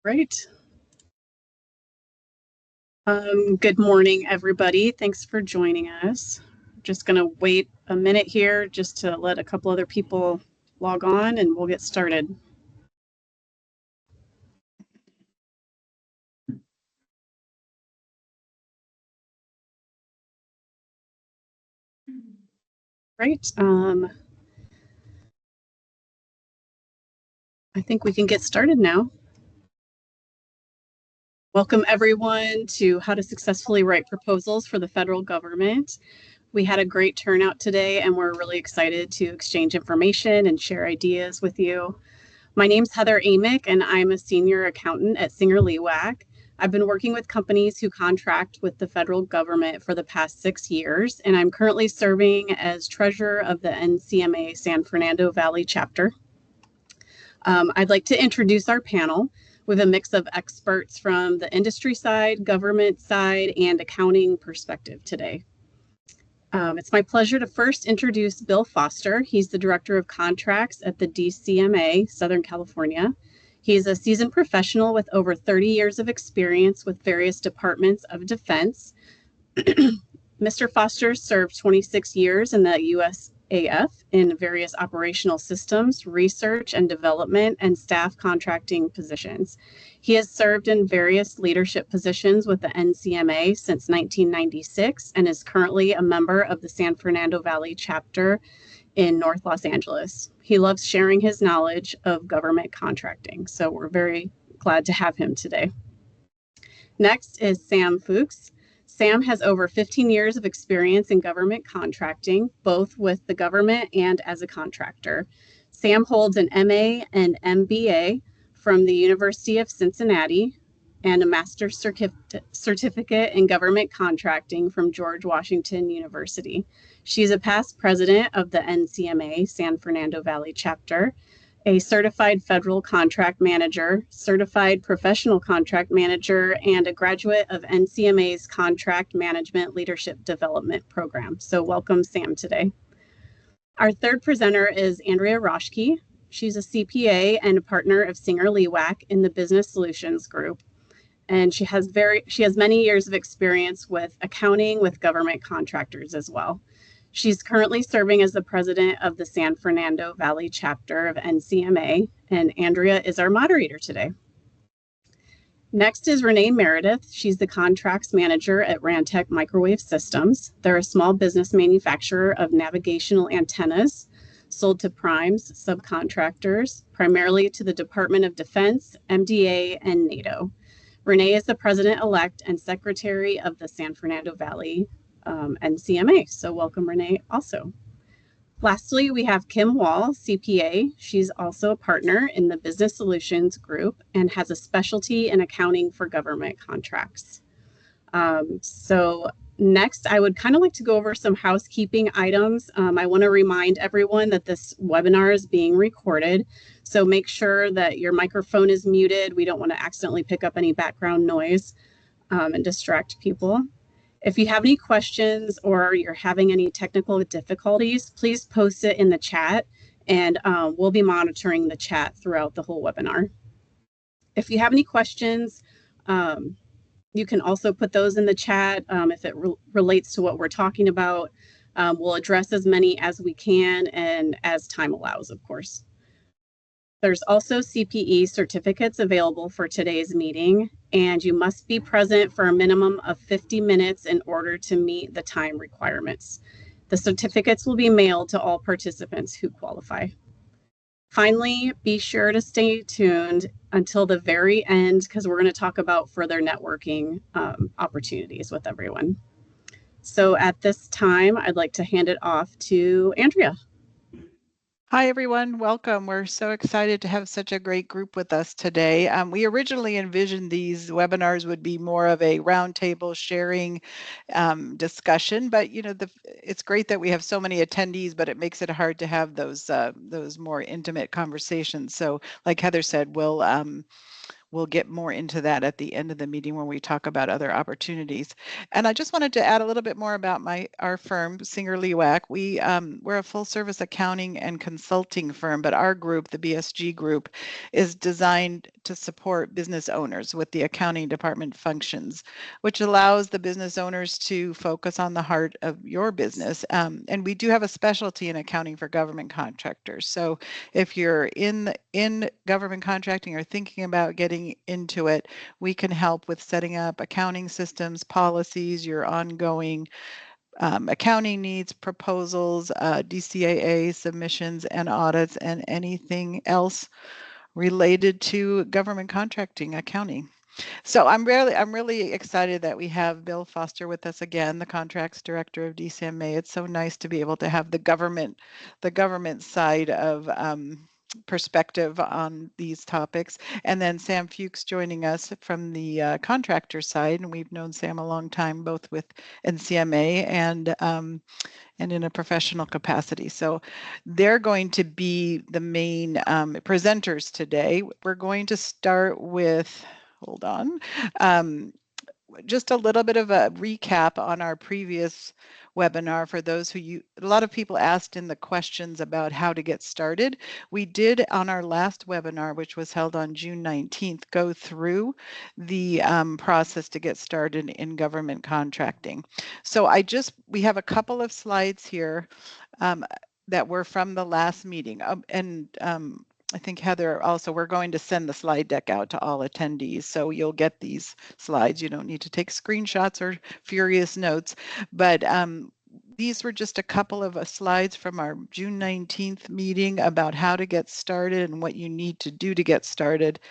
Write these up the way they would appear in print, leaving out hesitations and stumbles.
Great. Good morning, everybody. Thanks for joining us. Just going to wait a minute here just to let a couple other people log on and we'll get started. Great. I think we can get started now. Welcome everyone to How to Successfully Write Proposals for the Federal Government. We had a great turnout today and we're really excited to exchange information and share ideas with you. My name's Heather Amick and I'm a senior accountant at Singerlewak. I've been working with companies who contract with the federal government for the past 6 years, and I'm currently serving as treasurer of the NCMA San Fernando Valley chapter. I'd like to introduce our panel with a mix of experts from the industry side, government side, and accounting perspective today. It's my pleasure to first introduce Bill Foster. He's the Director of Contracts at the NCMA, Southern California. He's a seasoned professional with over 30 years of experience with various departments of defense. Mr. Foster served 26 years in the USAF in various operational systems, research and development, and staff contracting positions. He has served in various leadership positions with the NCMA since 1996 and is currently a member of the San Fernando Valley chapter in North Los Angeles. He loves sharing his knowledge of government contracting, so we're very glad to have him today. Next is Sam Fuchs. Sam has over 15 years of experience in government contracting, both with the government and as a contractor. Sam holds an MA and MBA from the University of Cincinnati and a master's certificate in government contracting from George Washington University. She's a past president of the NCMA San Fernando Valley chapter, a certified federal contract manager, certified professional contract manager, and a graduate of NCMA's Contract Management Leadership Development Program. So welcome, Sam, today. Our third presenter is Andrea Roschke. She's a CPA and a partner of Singerlewak in the Business Solutions group. And she has many years of experience with accounting with government contractors as well. She's currently serving as the president of the San Fernando Valley chapter of NCMA, and Andrea is our moderator today. Next is Renee Meredith. She's the contracts manager at Rantec Microwave Systems. They're a small business manufacturer of navigational antennas sold to primes, subcontractors, primarily to the Department of Defense, MDA, and NATO. Renee is the president-elect and secretary of the San Fernando Valley NCMA. So welcome, Renee, also. Lastly, we have Kim Wall, CPA. She's also a partner in the Business Solutions group and has a specialty in accounting for government contracts. So next, I would kind of like to go over some housekeeping items. I want to remind everyone that this webinar is being recorded. So make sure that your microphone is muted. We don't want to accidentally pick up any background noise and distract people. If you have any questions or you're having any technical difficulties, please post it in the chat and we'll be monitoring the chat throughout the whole webinar. If you have any questions, you can also put those in the chat if it relates to what we're talking about. We'll address as many as we can and as time allows, of course. There's also CPE certificates available for today's meeting, and you must be present for a minimum of 50 minutes in order to meet the time requirements. The certificates will be mailed to all participants who qualify. Finally, be sure to stay tuned until the very end because we're going to talk about further networking opportunities with everyone. So at this time, I'd like to hand it off to Andrea. Hi, everyone. Welcome. We're so excited to have such a great group with us today. We originally envisioned these webinars would be more of a roundtable sharing discussion, but it's great that we have so many attendees, but it makes it hard to have those more intimate conversations. So like Heather said, we'll get more into that at the end of the meeting when we talk about other opportunities. And I just wanted to add a little bit more about our firm, Singerlewak. We're a full-service accounting and consulting firm, but our group, the BSG group, is designed to support business owners with the accounting department functions, which allows the business owners to focus on the heart of your business. And we do have a specialty in accounting for government contractors. So if you're in government contracting or thinking about getting into it, we can help with setting up accounting systems, policies, your ongoing accounting needs, proposals, DCAA submissions and audits, and anything else related to government contracting accounting. So I'm really excited that we have Bill Foster with us again, the contracts director of DCMA. It's so nice to be able to have the government side of perspective on these topics. And then Sam Fuchs joining us from the contractor side. And we've known Sam a long time, both with NCMA and in a professional capacity. So they're going to be the main presenters today. We're going to start with, hold on, just a little bit of a recap on our previous webinar for those who a lot of people asked in the questions about how to get started. We did on our last webinar, which was held on June 19th, go through the process to get started in government contracting. So we have a couple of slides here that were from the last meeting. I think Heather also, we're going to send the slide deck out to all attendees. So you'll get these slides. You don't need to take screenshots or furious notes, but these were just a couple of slides from our June 19th meeting about how to get started and what you need to do to get started.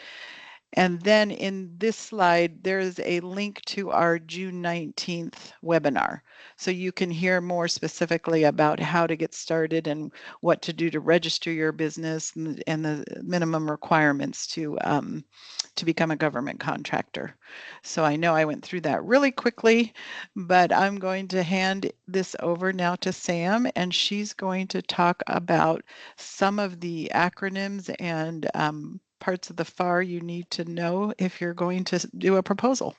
And then in this slide, there's a link to our June 19th webinar. So you can hear more specifically about how to get started and what to do to register your business and the minimum requirements to become a government contractor. So I know I went through that really quickly, but I'm going to hand this over now to Sam, and she's going to talk about some of the acronyms and parts of the FAR you need to know if you're going to do a proposal.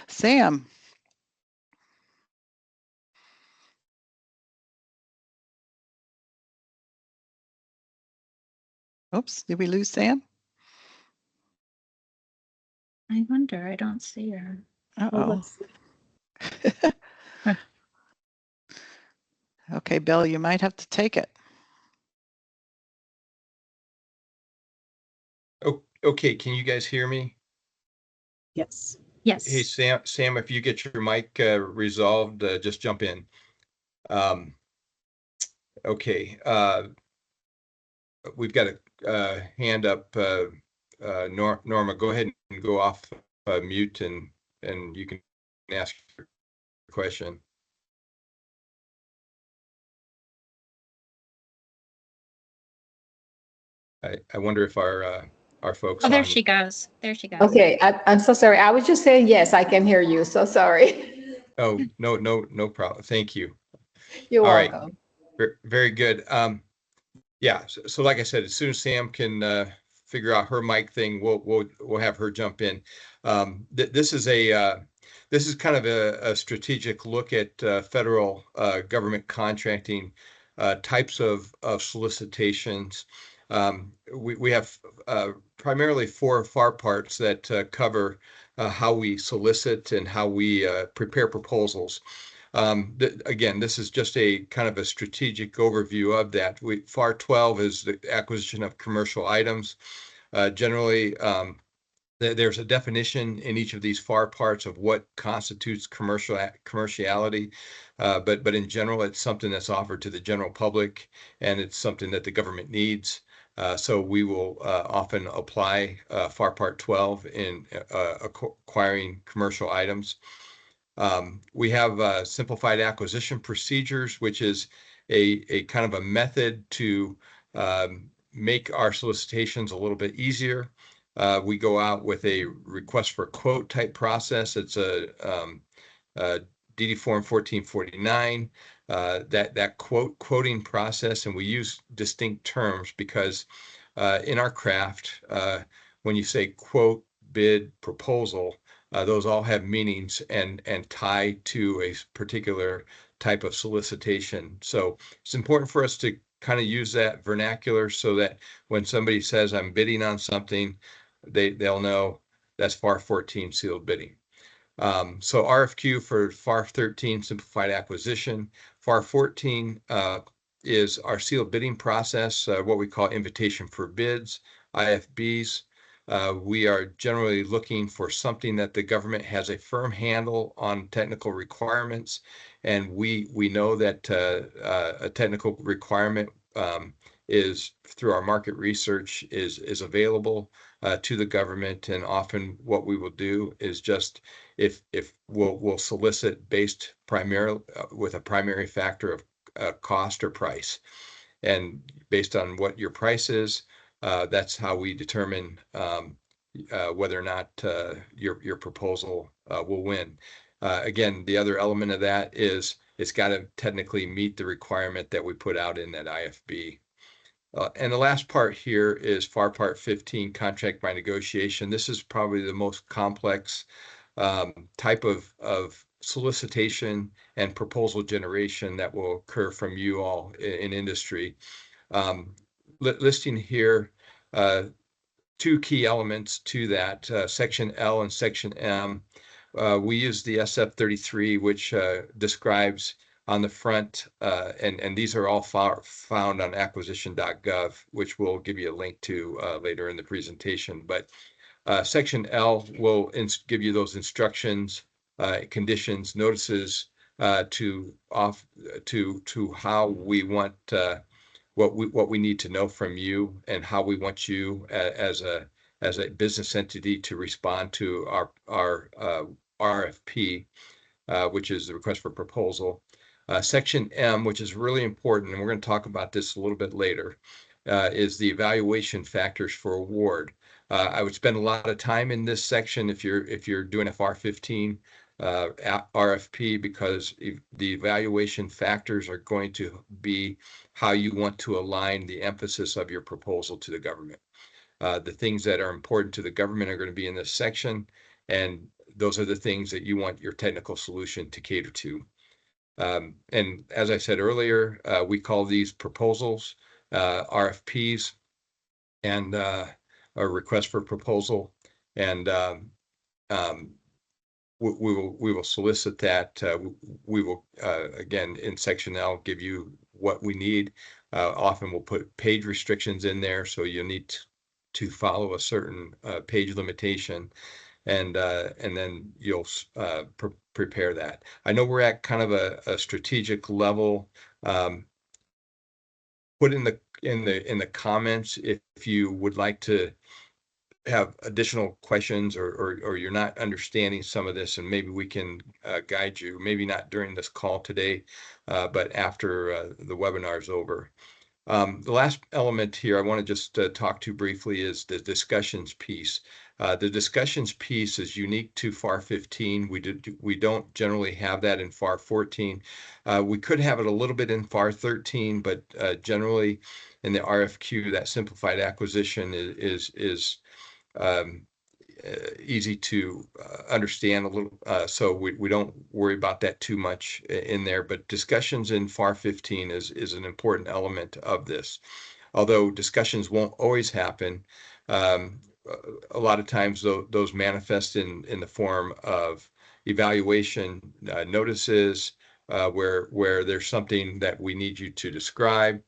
Sam. Oops, did we lose Sam? I wonder, I don't see her. Uh-oh. Okay, Bill, you might have to take it. Oh, okay, can you guys hear me? Yes. Yes. Hey, Sam, if you get your mic resolved, just jump in. Okay, we've got a hand up. Norma, go ahead and go off mute and you can ask your question. I wonder if our folks. Oh, there she goes. There she goes. Okay, I'm so sorry. I was just saying yes, I can hear you. So sorry. Oh, no problem. Thank you. You're All welcome. Right. Very good. Yeah. So like I said, as soon as Sam can figure out her mic thing, we'll have her jump in. This is kind of a strategic look at federal government contracting types of solicitations. We have primarily 4 FAR parts that cover how we solicit and how we prepare proposals. Again, this is just a kind of a strategic overview of that. FAR 12 is the acquisition of commercial items. Generally, there's a definition in each of these FAR parts of what constitutes commerciality, but in general, it's something that's offered to the general public, and it's something that the government needs. So we will often apply FAR Part 12 in acquiring commercial items. We have simplified acquisition procedures, which is a kind of a method to make our solicitations a little bit easier. We go out with a request for quote type process. It's a DD Form 1449. That quoting process, and we use distinct terms because in our craft, when you say quote, bid, proposal, those all have meanings and tie to a particular type of solicitation. So it's important for us to kind of use that vernacular so that when somebody says I'm bidding on something, they'll know that's FAR 14 sealed bidding. So RFQ for FAR 13 simplified acquisition. FAR 14 is our sealed bidding process, what we call invitation for bids, IFBs. We are generally looking for something that the government has a firm handle on technical requirements, and we know that a technical requirement is through our market research is available to the government, and often what we will do is just if we'll solicit based primarily with a primary factor of cost or price, and based on what your price is, that's how we determine whether or not your proposal will win. Again, the other element of that is it's got to technically meet the requirement that we put out in that IFB. And the last part here is FAR Part 15, contract by negotiation. This is probably the most complex type of solicitation and proposal generation that will occur from you all in industry. Listing here two key elements to that, Section L and Section M. We use the SF-33, which describes on the front, and these are all found on acquisition.gov, which we'll give you a link to later in the presentation. But Section L will give you those instructions, conditions, notices to how we want what we need to know from you, and how we want you as a business entity to respond to our RFP, which is the request for proposal. Section M, which is really important, and we're going to talk about this a little bit later, is the evaluation factors for award. I would spend a lot of time in this section if you're doing a FAR 15 RFP, because the evaluation factors are going to be how you want to align the emphasis of your proposal to the government. The things that are important to the government are going to be in this section, and those are the things that you want your technical solution to cater to. And as I said earlier, we call these proposals RFPs, and a request for proposal, and we will solicit that. We will again in Section L give you what we need. Often we'll put page restrictions in there, so you'll need to follow a certain page limitation, and then you'll prepare that. I know we're at kind of a strategic level. Put in the comments if you would like to have additional questions, or you're not understanding some of this, and maybe we can guide you, maybe not during this call today, but after the webinar is over. The last element here I want to just talk to briefly is the discussions piece. The discussions piece is unique to FAR 15. We don't generally have that in FAR 14. We could have it a little bit in FAR 13, but generally in the RFQ, that simplified acquisition is easy to understand a little, so we don't worry about that too much in there. But discussions in FAR 15 is an important element of this. Although discussions won't always happen, a lot of times those manifest in the form of evaluation notices, where there's something that we need you to describe,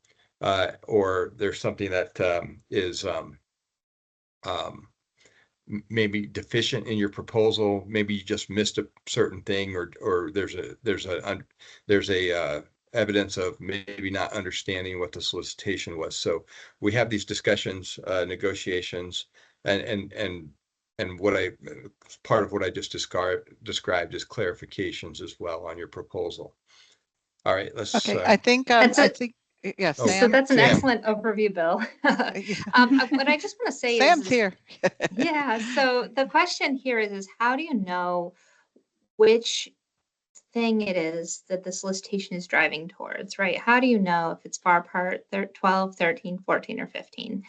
or there's something that is maybe deficient in your proposal. Maybe you just missed a certain thing, or there's a evidence of maybe not understanding what the solicitation was. So we have these discussions, negotiations, and part of what I just described is clarifications as well on your proposal. All right, let's. Okay, I think yes, So Sam. that's an Sam. excellent overview, Bill. What I just want to say Sam's is, here. yeah. So the question here is how do you know which thing it is that the solicitation is driving towards, right? How do you know if it's FAR Part 12, 13, 14, or 15?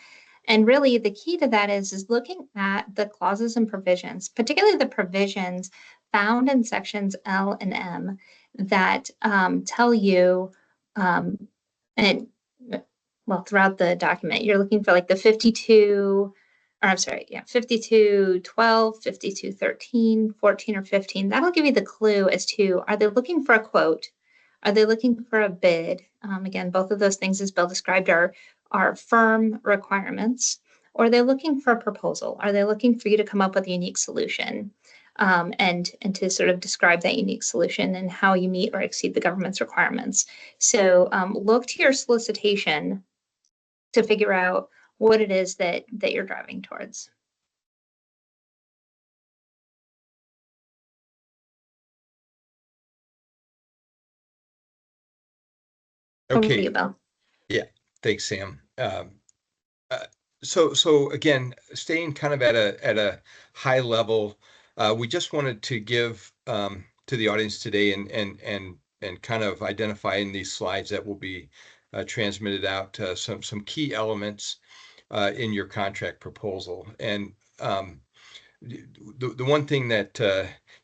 And really the key to that is looking at the clauses and provisions, particularly the provisions found in sections L and M that tell you, and well, throughout the document, you're looking for like the 52 or I'm sorry, yeah, 5212, 5213, 14, or 15. That'll give you the clue as to, are they looking for a quote? Are they looking for a bid? Again, both of those things, as Bill described, are firm requirements. Or are they looking for a proposal? Are they looking for you to come up with a unique solution, and to sort of describe that unique solution and how you meet or exceed the government's requirements? So look to your solicitation to figure out what it is that you're driving towards. Over to Okay. you, Bill. Yeah. Thanks, Sam. So again, staying kind of at a high level, we just wanted to give to the audience today and kind of identify in these slides that will be transmitted out some key elements in your contract proposal. And the one thing that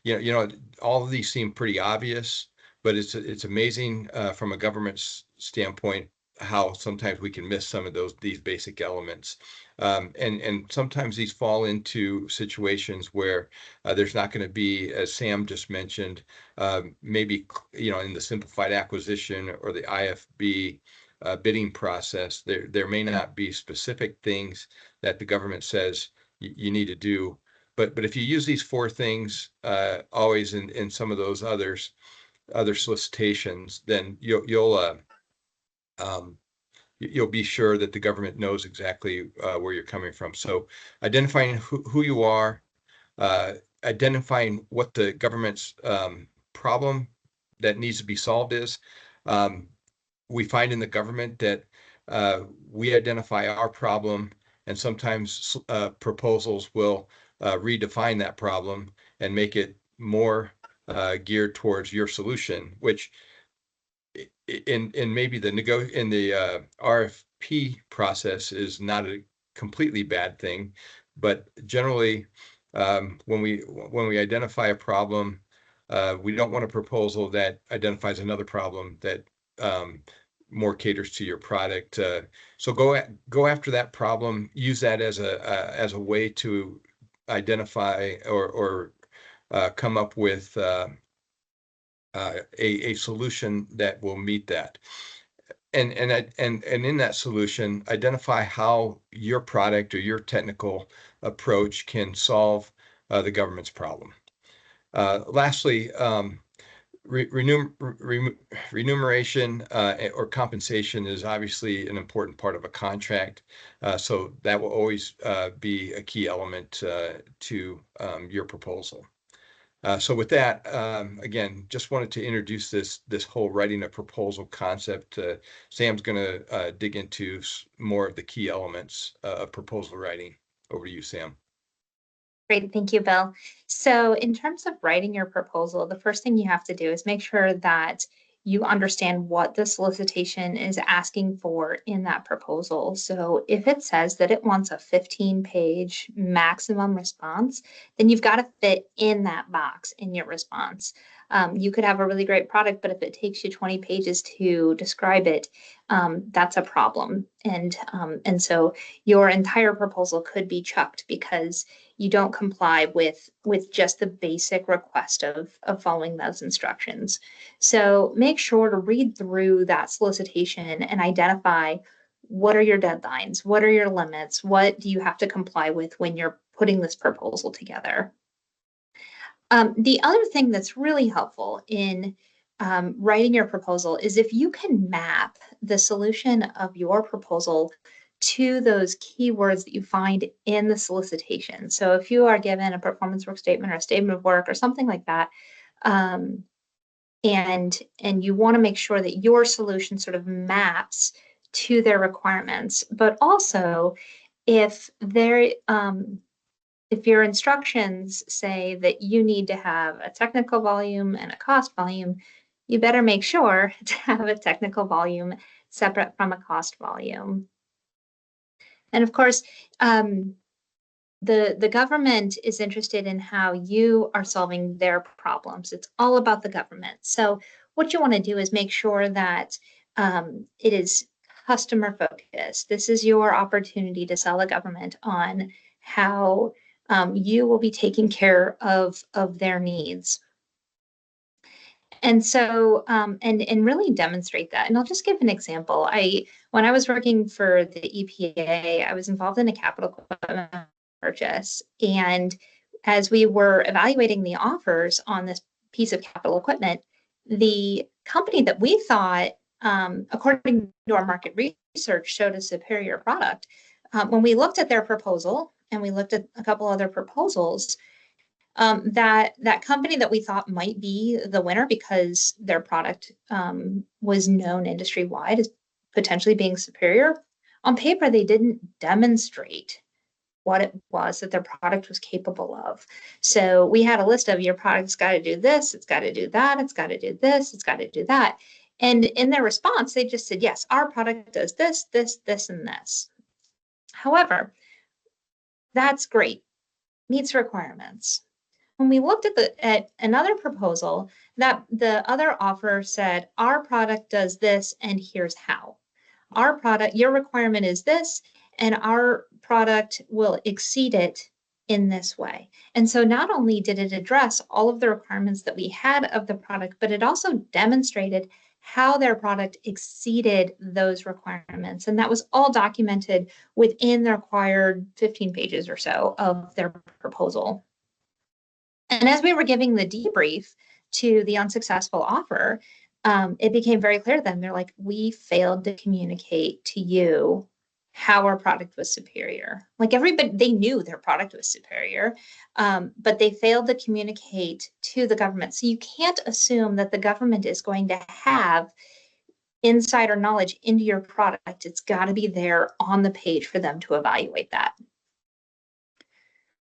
you know, all of these seem pretty obvious, but it's amazing from a government standpoint how sometimes we can miss some of these basic elements. And sometimes these fall into situations where there's not going to be, as Sam just mentioned, maybe, you know, in the simplified acquisition or the IFB bidding process, there may not be specific things that the government says you need to do. But if you use these four things always in some of those other solicitations, then you'll be sure that the government knows exactly where you're coming from. So identifying who you are, identifying what the government's problem that needs to be solved is. We find in the government that we identify our problem, and sometimes proposals will redefine that problem and make it more geared towards your solution, which in maybe the RFP process is not a completely bad thing, but generally when we identify a problem, we don't want a proposal that identifies another problem that more caters to your product. So go after that problem. Use that as a way to identify or come up with a solution that will meet that. And in that solution, identify how your product or your technical approach can solve the government's problem. Lastly, remuneration or compensation is obviously an important part of a contract. So that will always be a key element to your proposal. So with that, again, just wanted to introduce this whole writing a proposal concept. Sam's going to dig into more of the key elements of proposal writing. Over to you, Sam. Great, thank you, Bill. So in terms of writing your proposal, the first thing you have to do is make sure that you understand what the solicitation is asking for in that proposal. So if it says that it wants a 15-page maximum response, then you've got to fit in that box in your response. You could have a really great product, but if it takes you 20 pages to describe it, that's a problem. And so your entire proposal could be chucked because you don't comply with just the basic request of following those instructions. So make sure to read through that solicitation and identify what are your deadlines, what are your limits, what do you have to comply with when you're putting this proposal together. The other thing that's really helpful in writing your proposal is if you can map the solution of your proposal to those keywords that you find in the solicitation. So if you are given a performance work statement or a statement of work or something like that, and you want to make sure that your solution sort of maps to their requirements, but also if your instructions say that you need to have a technical volume and a cost volume, you better make sure to have a technical volume separate from a cost volume. And of course, the government is interested in how you are solving their problems. It's all about the government. So what you want to do is make sure that it is customer focused. This is your opportunity to sell the government on how you will be taking care of their needs. And so, and really demonstrate that. And I'll just give an example. When I was working for the EPA, I was involved in a capital equipment purchase. And as we were evaluating the offers on this piece of capital equipment, the company that we thought, according to our market research, showed a superior product. When we looked at their proposal and we looked at a couple other proposals, that company that we thought might be the winner because their product was known industry-wide as potentially being superior, on paper, they didn't demonstrate what it was that their product was capable of. So we had a list of, your product's got to do this, it's got to do that, it's got to do this, it's got to do that. And in their response, they just said, yes, our product does this, this, this, and this. However, that's great, meets requirements. When we looked at another proposal, that the other offer said, our product does this, and here's how. Our product, your requirement is this, and our product will exceed it in this way. And so not only did it address all of the requirements that we had of the product, but it also demonstrated how their product exceeded those requirements. And that was all documented within the required 15 pages or so of their proposal. And as we were giving the debrief to the unsuccessful offer, it became very clear to them. They're like, we failed to communicate to you how our product was superior. Like, everybody, they knew their product was superior, but they failed to communicate to the government. So you can't assume that the government is going to have insider knowledge into your product. It's got to be there on the page for them to evaluate that.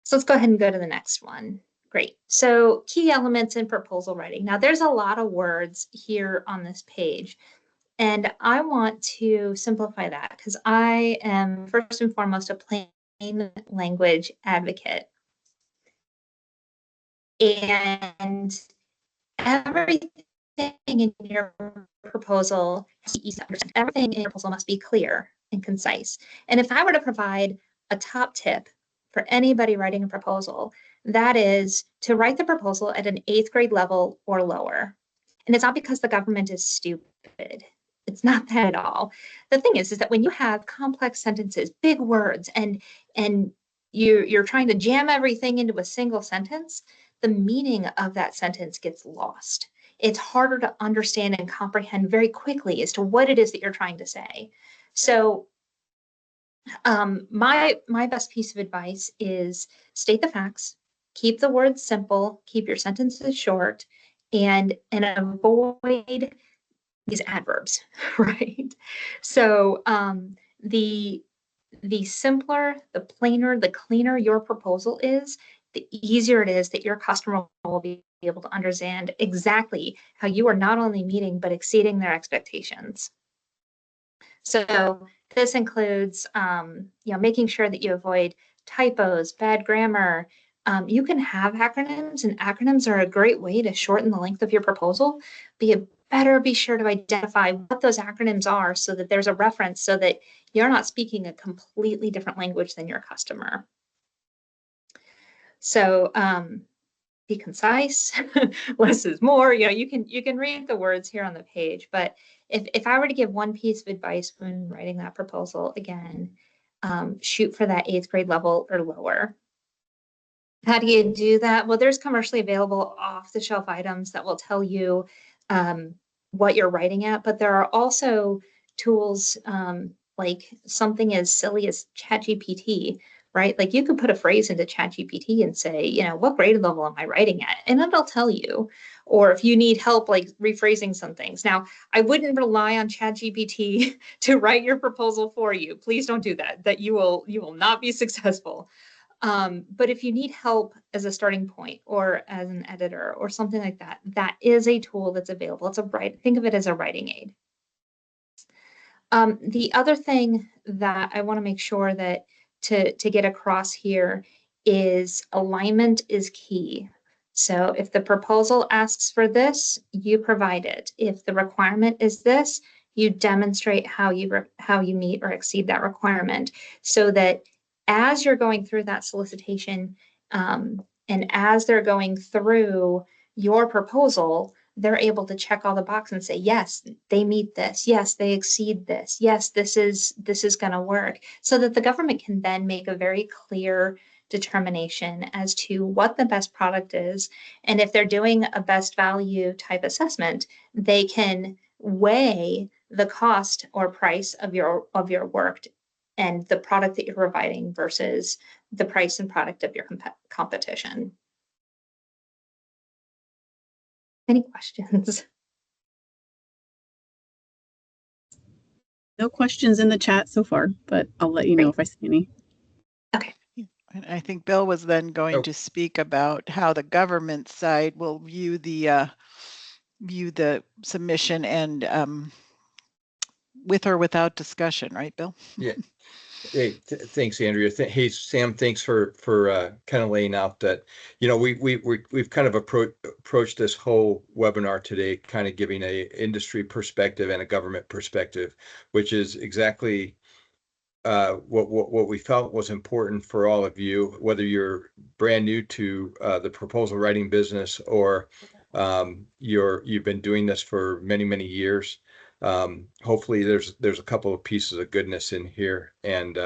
So let's go ahead and go to the next one. Great. So key elements in proposal writing. Now, there's a lot of words here on this page, and I want to simplify that because I am first and foremost a plain language advocate. And everything in your proposal, everything in your proposal must be clear and concise. And if I were to provide a top tip for anybody writing a proposal, that is to write the proposal at an 8th grade level or lower. And it's not because the government is stupid. It's not that at all. The thing is that when you have complex sentences, big words, and you're trying to jam everything into a single sentence, the meaning of that sentence gets lost. It's harder to understand and comprehend very quickly as to what it is that you're trying to say. So my best piece of advice is state the facts, keep the words simple, keep your sentences short, and avoid these adverbs, right? So the simpler, the plainer, the cleaner your proposal is, the easier it is that your customer will be able to understand exactly how you are not only meeting but exceeding their expectations. So this includes, making sure that you avoid typos, bad grammar. You can have acronyms, and acronyms are a great way to shorten the length of your proposal. But you better be sure to identify what those acronyms are so that there's a reference so that you're not speaking a completely different language than your customer. So be concise, less is more. You can read the words here on the page, but if I were to give one piece of advice when writing that proposal, again, shoot for that 8th grade level or lower. How do you do that? Well, there's commercially available off-the-shelf items that will tell you what you're writing at, but there are also tools like something as silly as ChatGPT, right? Like, you could put a phrase into ChatGPT and say, what grade level am I writing at? And it'll tell you. Or if you need help, like rephrasing some things. Now, I wouldn't rely on ChatGPT to write your proposal for you. Please don't do that. That you will not be successful. But if you need help as a starting point or as an editor or something like that, that is a tool that's available. Think of it as a writing aid. The other thing that I want to make sure that to get across here is alignment is key. So if the proposal asks for this, you provide it. If the requirement is this, you demonstrate how you meet or exceed that requirement, so that as you're going through that solicitation, and as they're going through your proposal, they're able to check all the boxes and say, yes, they meet this. Yes, they exceed this. Yes, this is going to work, so that the government can then make a very clear determination as to what the best product is. And if they're doing a best value type assessment, they can weigh the cost or price of your work and the product that you're providing versus the price and product of your competition. Any questions? No questions in the chat so far, but I'll let you know if I see any. Okay. And I think Bill was then going to speak about how the government side will view the submission and with or without discussion, right, Bill? Yeah. Hey, thanks, Andrea. Hey, Sam, thanks for kind of laying out that, we've kind of approached this whole webinar today, kind of giving a industry perspective and a government perspective, which is exactly what we felt was important for all of you, whether you're brand new to the proposal writing business or you've been doing this for many years. Hopefully there's a couple of pieces of goodness in here, and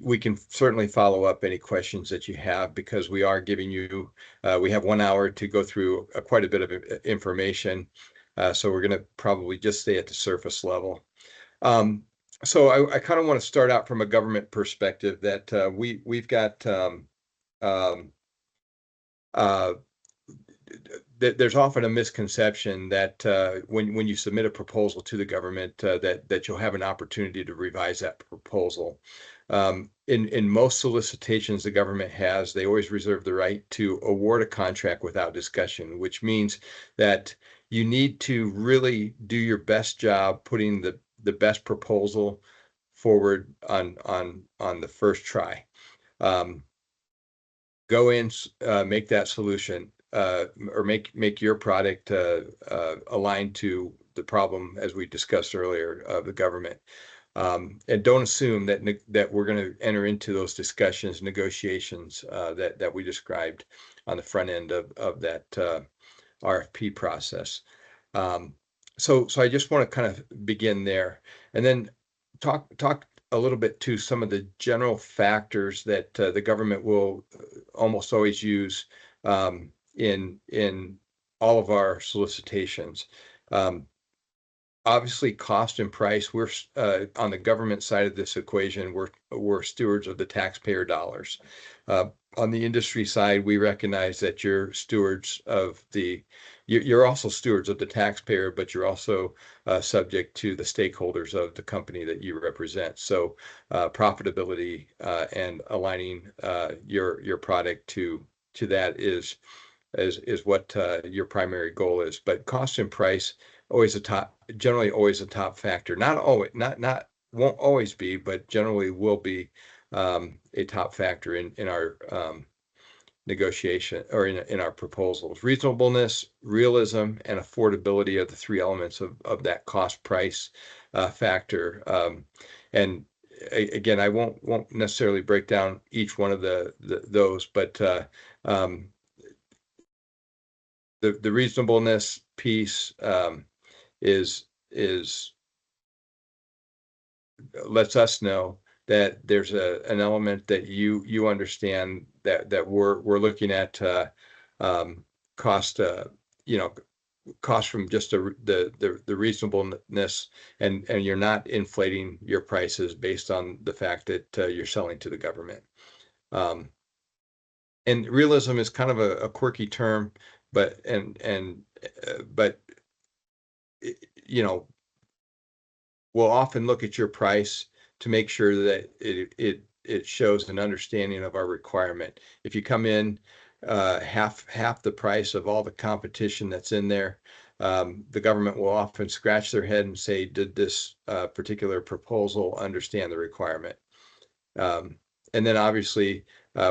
we can certainly follow up any questions that you have, because we are giving you we have 1 hour to go through quite a bit of information, so we're going to probably just stay at the surface level. So I kind of want to start out from a government perspective, that we've got there's often a misconception that when you submit a proposal to the government, that you'll have an opportunity to revise that proposal. In most solicitations the government has, they always reserve the right to award a contract without discussion, which means that you need to really do your best job putting the best proposal forward on the first try. Go in, make that solution, or make your product aligned to the problem, as we discussed earlier, of the government. And don't assume that we're going to enter into those discussions, negotiations that we described on the front end of that RFP process. So I just want to kind of begin there, and then talk a little bit to some of the general factors that the government will almost always use in all of our solicitations. Obviously, cost and price. We're on the government side of this equation. We're stewards of the taxpayer dollars. On the industry side, we recognize that you're stewards of you're also stewards of the taxpayer, but you're also subject to the stakeholders of the company that you represent. So profitability and aligning your product to that is what your primary goal is. But cost and price generally always a top factor. Not always, not won't always be, but generally will be a top factor in our negotiation, or in our proposals. Reasonableness, realism, and affordability are the three elements of that cost price factor. And again, I won't necessarily break down each one of those, but the reasonableness piece is lets us know that there's an element that you understand that we're looking at cost, cost from just the reasonableness, and you're not inflating your prices based on the fact that you're selling to the government. And realism is kind of a quirky term, but we'll often look at your price to make sure that it shows an understanding of our requirement. If you come in half the price of all the competition that's in there, the government will often scratch their head and say, did this particular proposal understand the requirement? And then obviously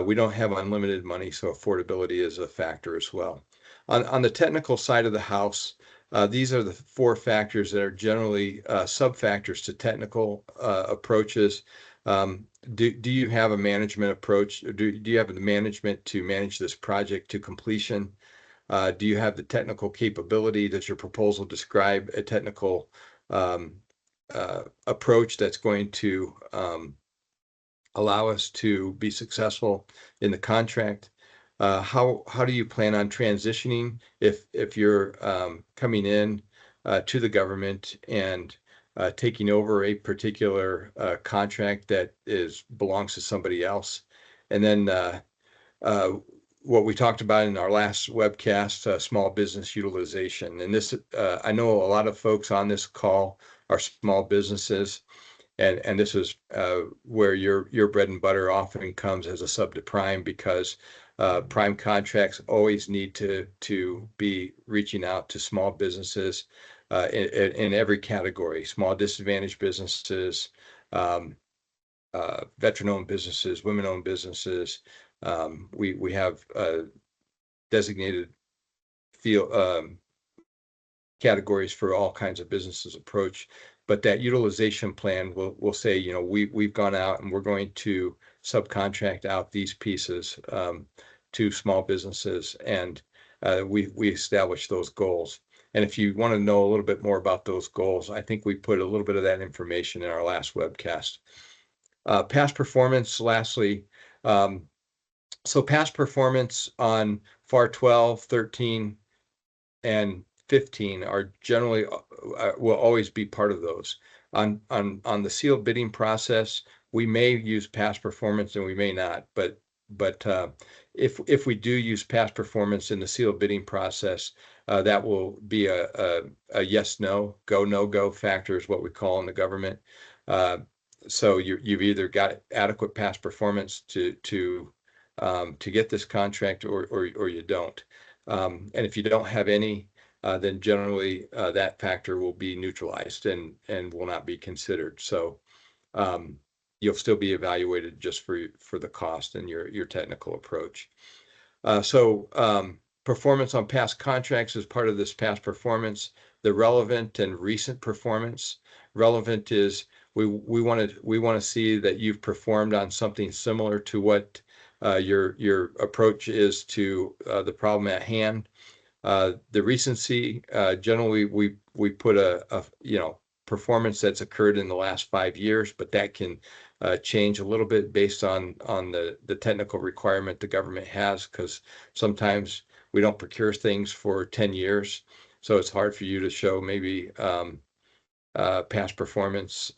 we don't have unlimited money, so affordability is a factor as well. On the technical side of the house, these are the four factors that are generally sub-factors to technical approaches. do you have a management approach? Or do you have the management to manage this project to completion? Do you have the technical capability? Does your proposal describe a technical approach that's going to allow us to be successful in the contract? How do you plan on transitioning if you're coming in to the government and taking over a particular contract that belongs to somebody else? And then what we talked about in our last webcast, small business utilization. And this, I know a lot of folks on this call are small businesses, and this is where your bread and butter often comes as a sub to prime, because prime contracts always need to be reaching out to small businesses in every category: small disadvantaged businesses, veteran-owned businesses, women-owned businesses. We have designated field categories for all kinds of businesses approach, but that utilization plan will say, you know, we've gone out and we're going to subcontract out these pieces to small businesses, and we establish those goals. And if you want to know a little bit more about those goals, I think we put a little bit of that information in our last webcast. Past performance, lastly. So past performance on FAR 12, 13, and 15 are generally will always be part of those. On the sealed bidding process, we may use past performance and we may not, but if we do use past performance in the sealed bidding process, that will be a yes, no, go, no go factor, is what we call in the government. So you've either got adequate past performance to get this contract, or you don't. And if you don't have any, then generally that factor will be neutralized and will not be considered. So you'll still be evaluated just for the cost and your technical approach. Performance on past contracts is part of this past performance. The relevant and recent performance. Relevant is we want to see that you've performed on something similar to what your approach is to the problem at hand. The recency, generally we put a performance that's occurred in the last 5 years, but that can change a little bit based on the technical requirement the government has, because sometimes we don't procure things for 10 years. So it's hard for you to show maybe past performance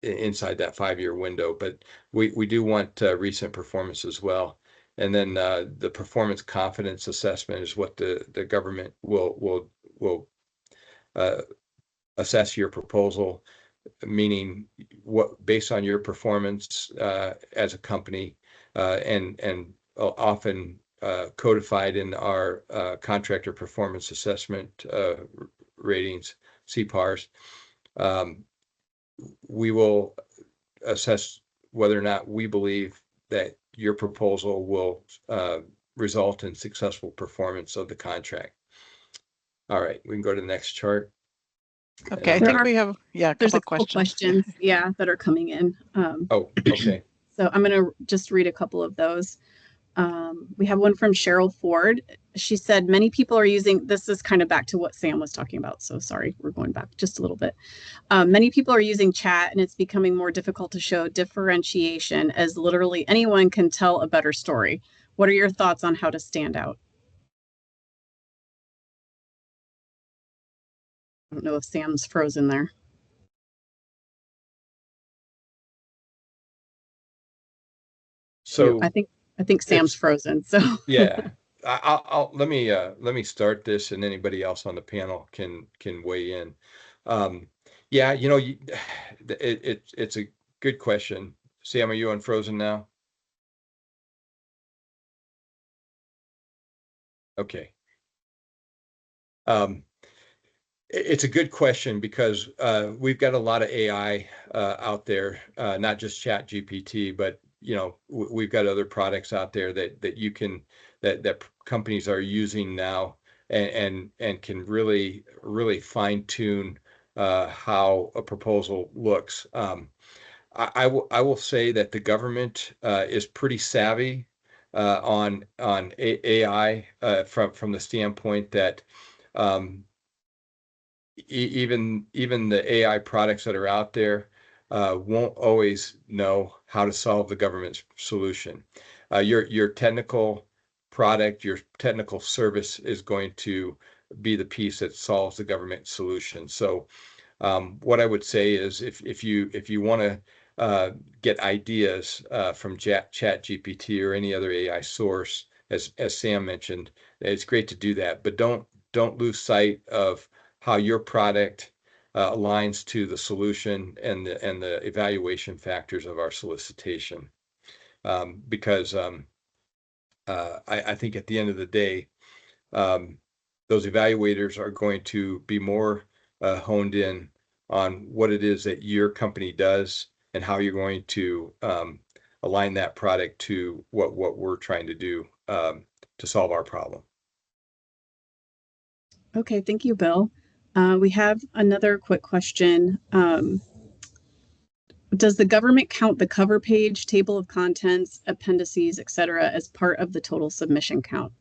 inside that 5-year window, but we do want recent performance as well. And then the performance confidence assessment is what the government will assess your proposal, meaning what based on your performance as a company, and often codified in our contractor performance assessment ratings, CPARs. We will assess whether or not we believe that your proposal will result in successful performance of the contract. All right, we can go to the next chart. Okay, I think we have, there's a couple couple questions, that are coming in. Oh, okay. So I'm going to just read a couple of those. We have one from Cheryl Ford. She said, many people are using, this is kind of back to what Sam was talking about. So sorry, we're going back just a little bit. Many people are using chat, and it's becoming more difficult to show differentiation, as literally anyone can tell a better story. What are your thoughts on how to stand out? I don't know if Sam's frozen there. So I think Sam's frozen. So yeah, I'll let me start this, and anybody else on the panel can weigh in. Yeah, it's a good question. Sam, are you unfrozen now? Okay. It's a good question, because we've got a lot of AI out there, not just Chat GPT, but we've got other products out there that you can that companies are using now, and can really fine tune how a proposal looks. I will say that the government is pretty savvy on AI from the standpoint that um, even the AI products that are out there won't always know how to solve the government's solution. Your technical product, your technical service is going to be the piece that solves the government solution. So what I would say is if you want to get ideas from Chat GPT or any other AI source, as Sam mentioned, it's great to do that, but don't lose sight of how your product aligns to the solution and the evaluation factors of our solicitation. Because I think at the end of the day, um, those evaluators are going to be more honed in on what it is that your company does and how you're going to align that product to what we're trying to do to solve our problem. Okay, thank you, Bill. We have another quick question. Does the government count the cover page, table of contents, appendices, etc., as part of the total submission count?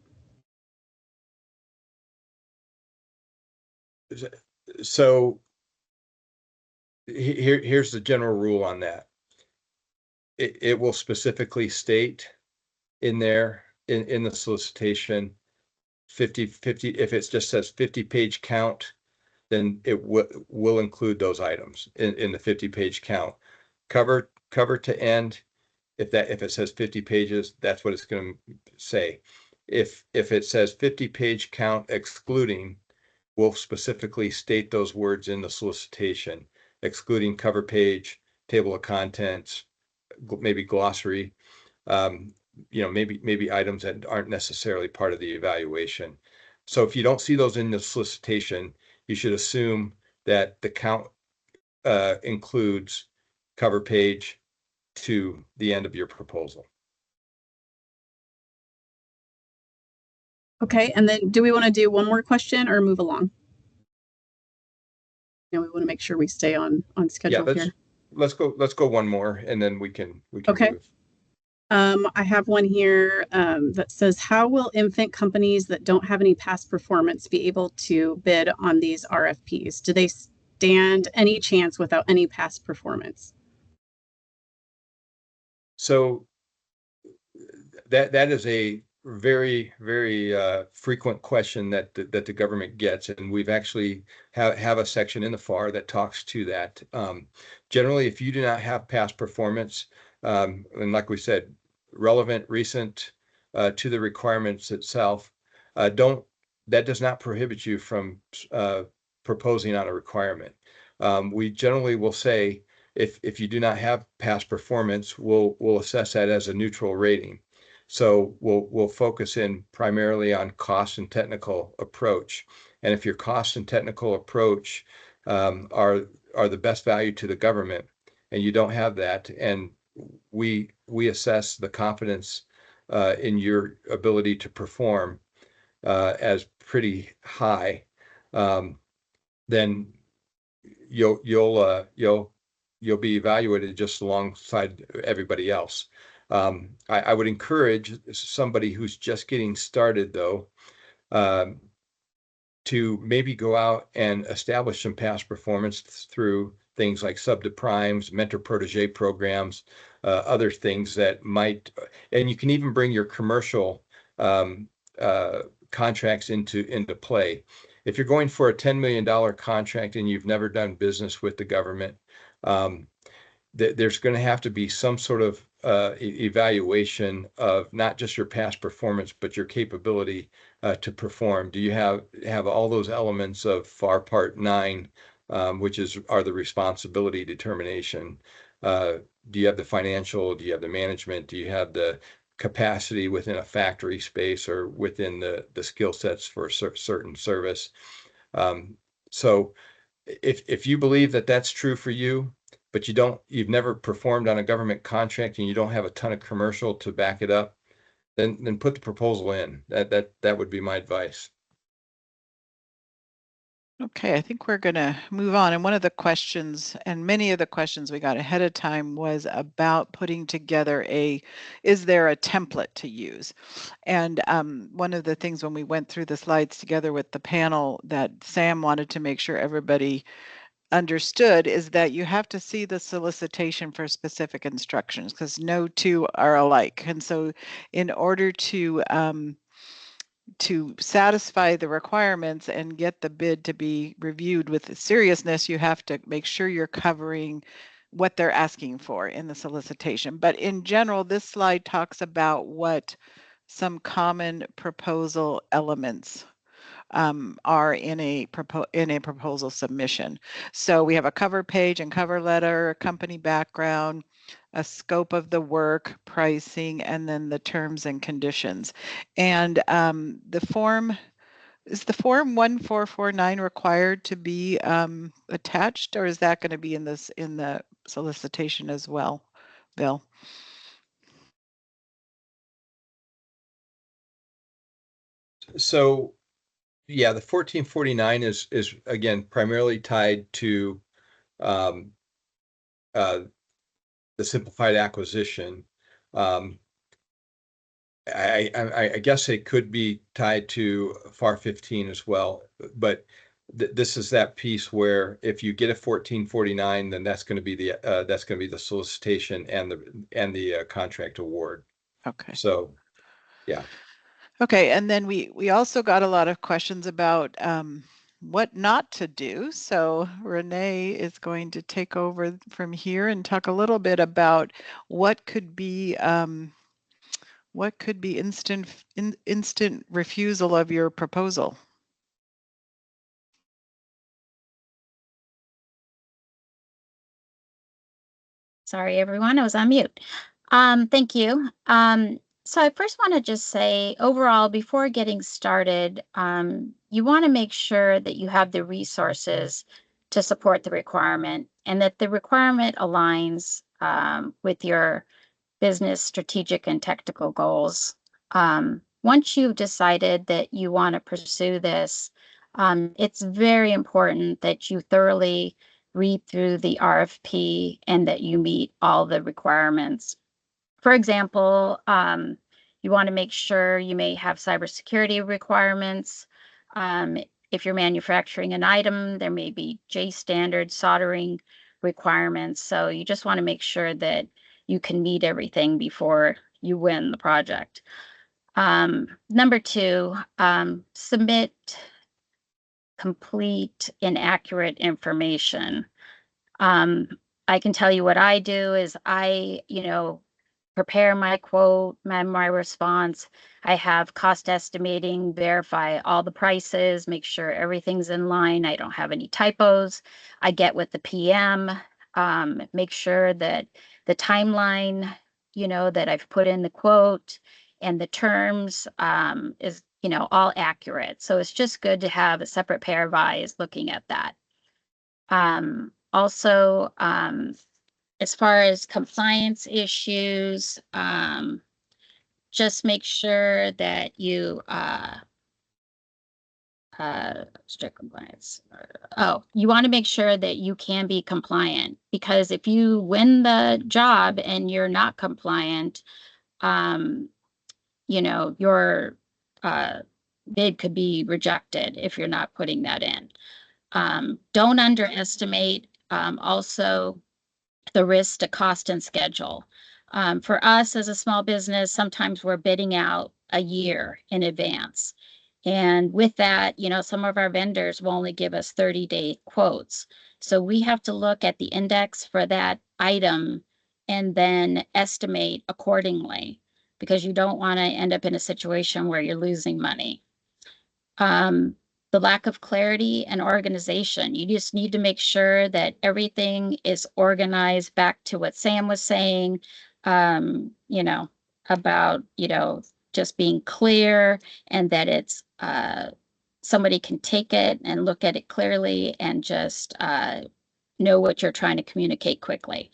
So here's the general rule on that. It will specifically state in there in the solicitation 50, if it just says 50-page count, then it will include those items in the 50-page count. Cover to end, if it says 50 pages, that's what it's going to say. If it says 50-page count excluding, we'll specifically state those words in the solicitation, excluding cover page, table of contents, maybe glossary, maybe items that aren't necessarily part of the evaluation. So if you don't see those in the solicitation, you should assume that the count includes cover page to the end of your proposal. Okay, and then do we want to do one more question or move along? We want to make sure we stay on schedule here. Let's go one more, and then we can okay. Move. I have one here that says, how will infant companies that don't have any past performance be able to bid on these RFPs? Do they stand any chance without any past performance? So that is a very, very frequent question that the government gets, and we've actually have a section in the FAR that talks to that. Generally, if you do not have past performance, and like we said, relevant, recent to the requirements itself, that does not prohibit you from proposing on a requirement. We generally will say, if you do not have past performance, we'll assess that as a neutral rating. So we'll focus in primarily on cost and technical approach. And if your cost and technical approach are the best value to the government, and you don't have that, and we assess the confidence in your ability to perform as pretty high, then you'll be evaluated just alongside everybody else. I would encourage somebody who's just getting started, though, to maybe go out and establish some past performance through things like sub-to-primes, mentor-protege programs, other things that might, and you can even bring your commercial contracts into play. If you're going for a $10 million contract and you've never done business with the government, there's going to have to be some sort of evaluation of not just your past performance, but your capability to perform. Do you have all those elements of FAR Part 9, which are the responsibility determination? Do you have the financial? Do you have the management? Do you have the capacity within a factory space or within the skill sets for a certain service? So if you believe that that's true for you, but you've never performed on a government contract and you don't have a ton of commercial to back it up, then put the proposal in. That would be my advice. Okay, I think we're going to move on. And one of the questions, and many of the questions we got ahead of time, was about putting together is there a template to use? And one of the things when we went through the slides together with the panel that Sam wanted to make sure everybody understood is that you have to see the solicitation for specific instructions because no two are alike. And so in order to satisfy the requirements and get the bid to be reviewed with seriousness, you have to make sure you're covering what they're asking for in the solicitation. But in general, this slide talks about what some common proposal elements are in a proposal submission. So we have a cover page and cover letter, a company background, a scope of the work, pricing, and then the terms and conditions. And the form, is the form 1449 required to be attached, or is that going to be in the solicitation as well, Bill? So yeah, the 1449 is again primarily tied to um, the simplified acquisition. I guess it could be tied to FAR 15 as well, but this is that piece where if you get a 1449, then that's going to be the solicitation and the contract award. Okay. So, yeah. Okay, and then we also got a lot of questions about what not to do. So Renee is going to take over from here and talk a little bit about what could be instant refusal of your proposal. Sorry, everyone, I was on mute. Thank you. So I first want to just say, overall, before getting started, you want to make sure that you have the resources to support the requirement and that the requirement aligns with your business strategic and technical goals. Once you've decided that you want to pursue this, it's very important that you thoroughly read through the RFP and that you meet all the requirements. For example, you want to make sure you may have cybersecurity requirements. If you're manufacturing an item, there may be J standard soldering requirements. So you just want to make sure that you can meet everything before you win the project. Number two, submit complete and accurate information. I can tell you what I do is I, prepare my quote, my response. I have cost estimating, verify all the prices, make sure everything's in line. I don't have any typos. I get with the PM, make sure that the timeline, that I've put in the quote and the terms is, all accurate. So it's just good to have a separate pair of eyes looking at that. Also, as far as compliance issues, just make sure that you strict compliance. You want to make sure that you can be compliant, because if you win the job and you're not compliant, your bid could be rejected if you're not putting that in. Don't underestimate also the risk to cost and schedule. For us as a small business, sometimes we're bidding out a year in advance. And with that, some of our vendors will only give us 30-day quotes. So we have to look at the index for that item and then estimate accordingly, because you don't want to end up in a situation where you're losing money. The lack of clarity and organization. You just need to make sure that everything is organized back to what Sam was saying, about, just being clear, and that it's somebody can take it and look at it clearly and just know what you're trying to communicate quickly.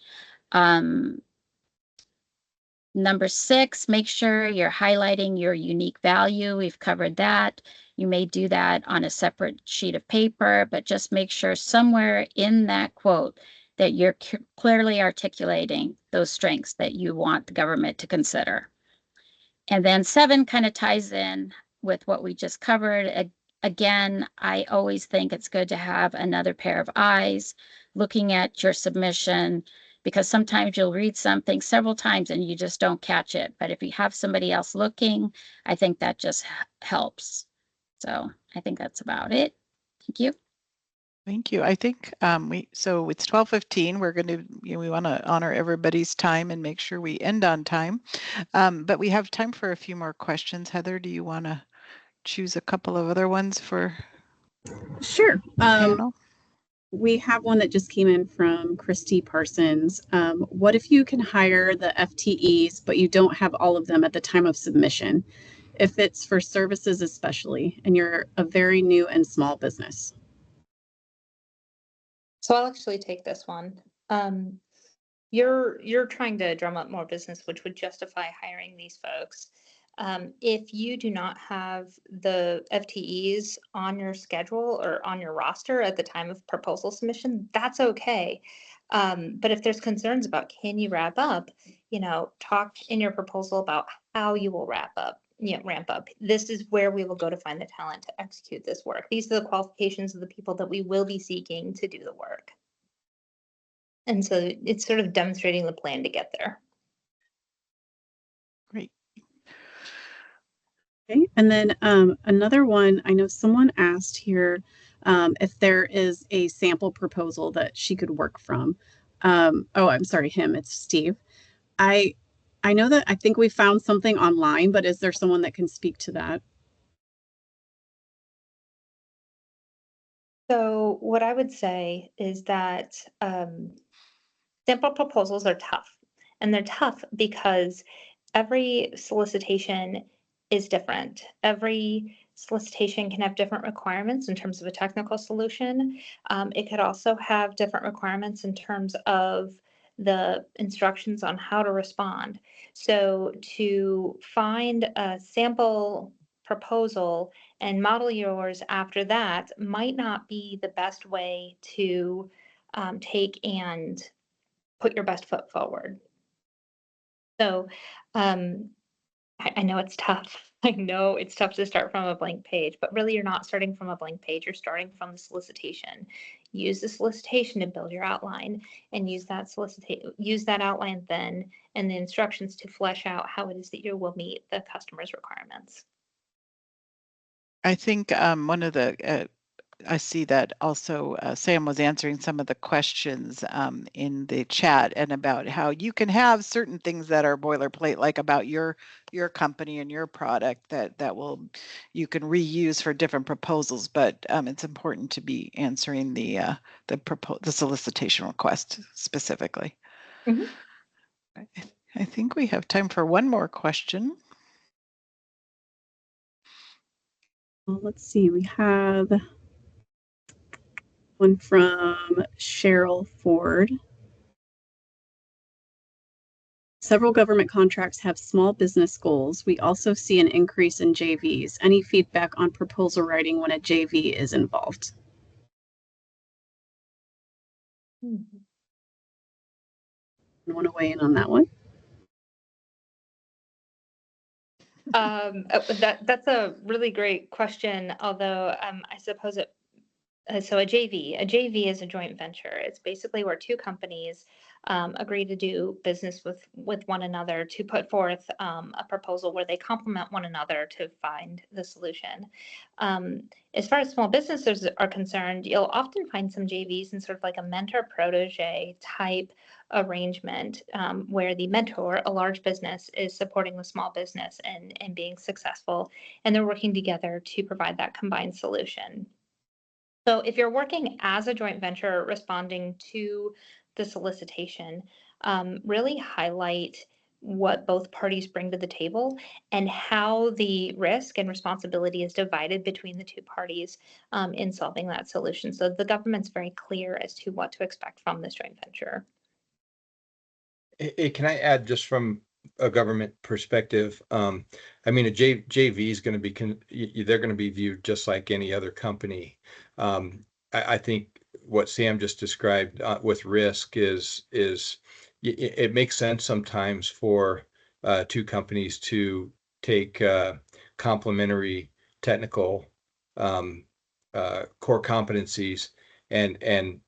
Number 6, make sure you're highlighting your unique value. We've covered that. You may do that on a separate sheet of paper, but just make sure somewhere in that quote that you're clearly articulating those strengths that you want the government to consider. And then 7 kind of ties in with what we just covered. Again, I always think it's good to have another pair of eyes looking at your submission, because sometimes you'll read something several times and you just don't catch it. But if you have somebody else looking, I think that just helps. So I think that's about it. Thank you. Thank you. I think so it's 12:15. We're going to, we want to honor everybody's time and make sure we end on time. But we have time for a few more questions. Heather, do you want to choose a couple of other ones for Sure. panel? We have one that just came in from Christy Parsons. What if you can hire the FTEs, but you don't have all of them at the time of submission? If it's for services especially, and you're a very new and small business. So I'll actually take this one. You're trying to drum up more business, which would justify hiring these folks. If you do not have the FTEs on your schedule or on your roster at the time of proposal submission, that's okay. But if there's concerns about can you wrap up, talk in your proposal about how you will ramp up. This is where we will go to find the talent to execute this work. These are the qualifications of the people that we will be seeking to do the work. And so it's sort of demonstrating the plan to get there. Great. Okay, and then another one, I know someone asked here if there is a sample proposal that she could work from. Oh, I'm sorry, him, it's Steve. I know that I think we found something online, but is there someone that can speak to that? So what I would say is that sample proposals are tough. And they're tough because every solicitation is different. Every solicitation can have different requirements in terms of a technical solution. It could also have different requirements in terms of the instructions on how to respond. So to find a sample proposal and model yours after that might not be the best way to take and put your best foot forward. So I know it's tough. I know it's tough to start from a blank page, but really you're not starting from a blank page. You're starting from the solicitation. Use the solicitation to build your outline and use that outline then and the instructions to flesh out how it is that you will meet the customer's requirements. I think one of the I see that also Sam was answering some of the questions in the chat and about how you can have certain things that are boilerplate, like about your company and your product that you can reuse for different proposals. But it's important to be answering the solicitation request specifically. Mm-hmm. I think we have time for one more question. Well, let's see. We have one from Cheryl Ford. Several government contracts have small business goals. We also see an increase in JVs. Any feedback on proposal writing when a JV is involved? Mm-hmm. You want to weigh in on that one? That's a really great question, although I suppose so a JV is a joint venture. It's basically where two companies agree to do business with one another to put forth a proposal where they complement one another to find the solution. As far as small businesses are concerned, you'll often find some JVs in sort of like a mentor-protege type arrangement where the mentor, a large business, is supporting the small business and being successful, and they're working together to provide that combined solution. So if you're working as a joint venture responding to the solicitation, really highlight what both parties bring to the table and how the risk and responsibility is divided between the two parties in solving that solution. So the government's very clear as to what to expect from this joint venture. Can I add just from a government perspective, I mean, a JV is going to be, they're going to be viewed just like any other company. I think what Sam just described with risk is it makes sense sometimes for two companies to take complementary technical core competencies and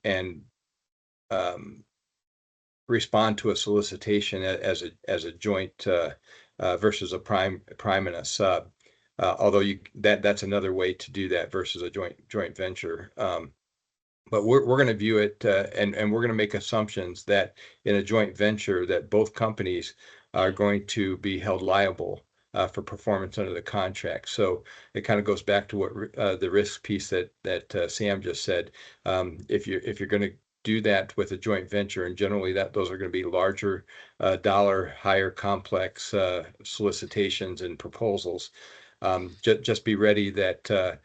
respond to a solicitation as a joint versus a prime and a sub. Although that's another way to do that versus a joint venture. But we're going to view it and we're going to make assumptions that in a joint venture that both companies are going to be held liable for performance under the contract. So it kind of goes back to what the risk piece that Sam just said. If you're going to do that with a joint venture, and generally those are going to be larger dollar, higher complex solicitations and proposals. Just be ready that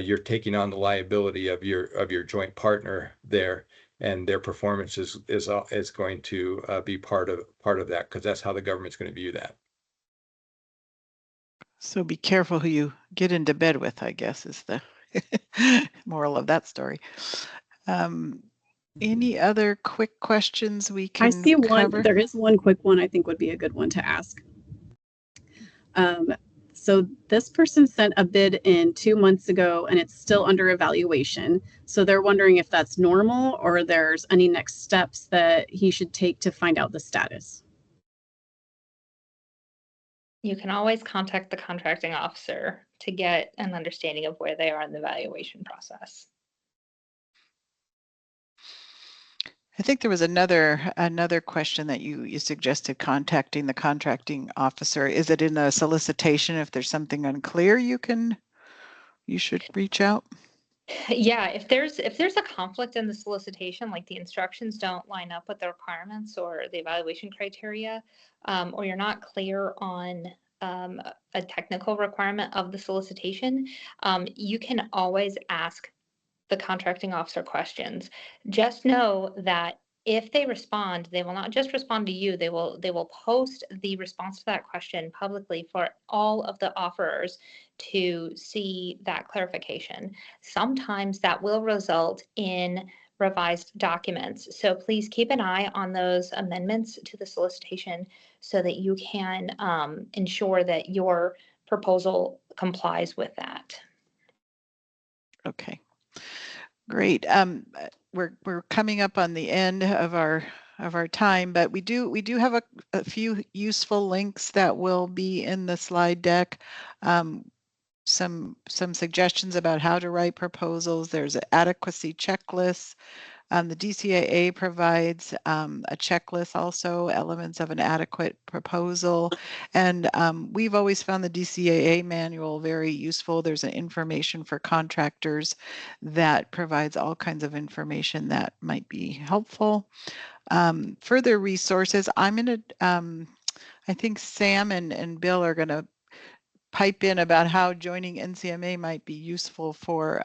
you're taking on the liability of your joint partner there, and their performance is going to be part of that, because that's how the government's going to view that. So be careful who you get into bed with, I guess, is the moral of that story. Any other quick questions we can I see cover? one. There is one quick one I think would be a good one to ask. So this person sent a bid in 2 months ago and it's still under evaluation. So they're wondering if that's normal or there's any next steps that he should take to find out the status. You can always contact the contracting officer to get an understanding of where they are in the evaluation process. I think there was another question that you suggested contacting the contracting officer. Is it in a solicitation? If there's something unclear, you should reach out. Yeah, if there's a conflict in the solicitation, like the instructions don't line up with the requirements or the evaluation criteria, or you're not clear on a technical requirement of the solicitation, you can always ask the contracting officer questions. Just know that if they respond, they will not just respond to you, they will post the response to that question publicly for all of the offerers to see that clarification. Sometimes that will result in revised documents. So please keep an eye on those amendments to the solicitation so that you can ensure that your proposal complies with that. Okay. Great. We're coming up on the end of our time, but we do have a few useful links that will be in the slide deck. Some suggestions about how to write proposals. There's an adequacy checklist. The DCAA provides a checklist, also elements of an adequate proposal. And we've always found the DCAA manual very useful. There's an information for contractors that provides all kinds of information that might be helpful. Further resources, I think Sam and Bill are going to pipe in about how joining NCMA might be useful for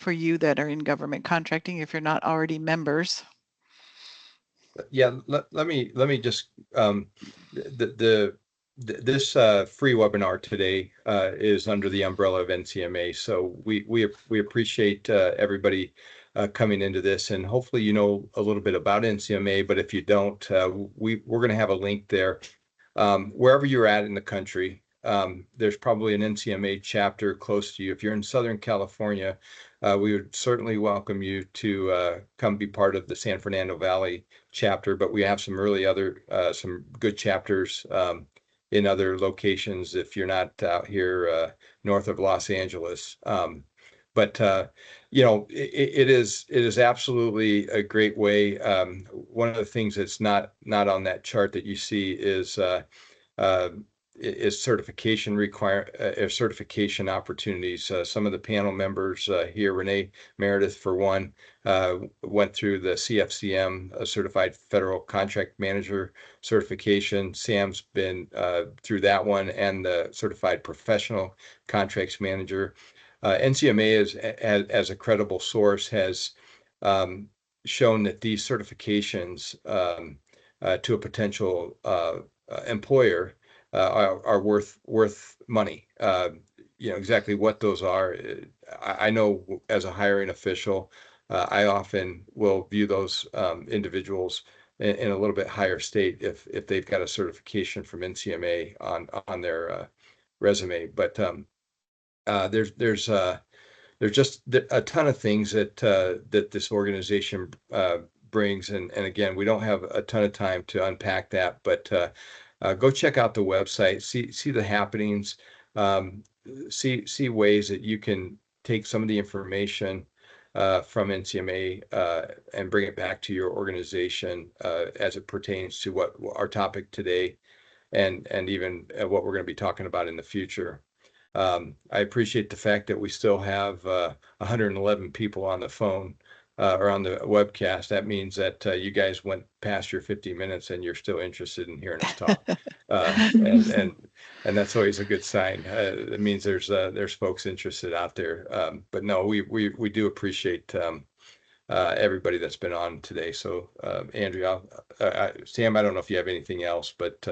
you that are in government contracting if you're not already members. Yeah, let me just this free webinar today is under the umbrella of NCMA, so we appreciate everybody coming into this, and hopefully you know a little bit about NCMA. But if you don't, we're going to have a link there wherever you're at in the country. There's probably an NCMA chapter close to you. If you're in Southern California, we would certainly welcome you to come be part of the San Fernando Valley chapter, but we have some some good chapters in other locations if you're not out here north of Los Angeles. But you know, it is absolutely a great way. One of the things that's not on that chart that you see is certification opportunities. Some of the panel members here, Renee Meredith for one, went through the CFCM, a Certified Federal Contract Manager certification. Sam's been through that one, and the Certified Professional Contracts Manager. NCMA as a credible source has shown that these certifications to a potential employer are worth money. Exactly what those are. I know as a hiring official, I often will view those individuals in a little bit higher state if they've got a certification from NCMA on their resume. But there's just a ton of things that this organization brings, and again, we don't have a ton of time to unpack that, but go check out the website, see the happenings, see ways that you can take some of the information from NCMA and bring it back to your organization as it pertains to what our topic today and even what we're going to be talking about in the future. I appreciate the fact that we still have 111 people on the phone or on the webcast. That means that you guys went past your 50 minutes and you're still interested in hearing us talk. And that's always a good sign. It means there's folks interested out there. But no, we do appreciate everybody that's been on today. So Andrea, Sam, I don't know if you have anything else, but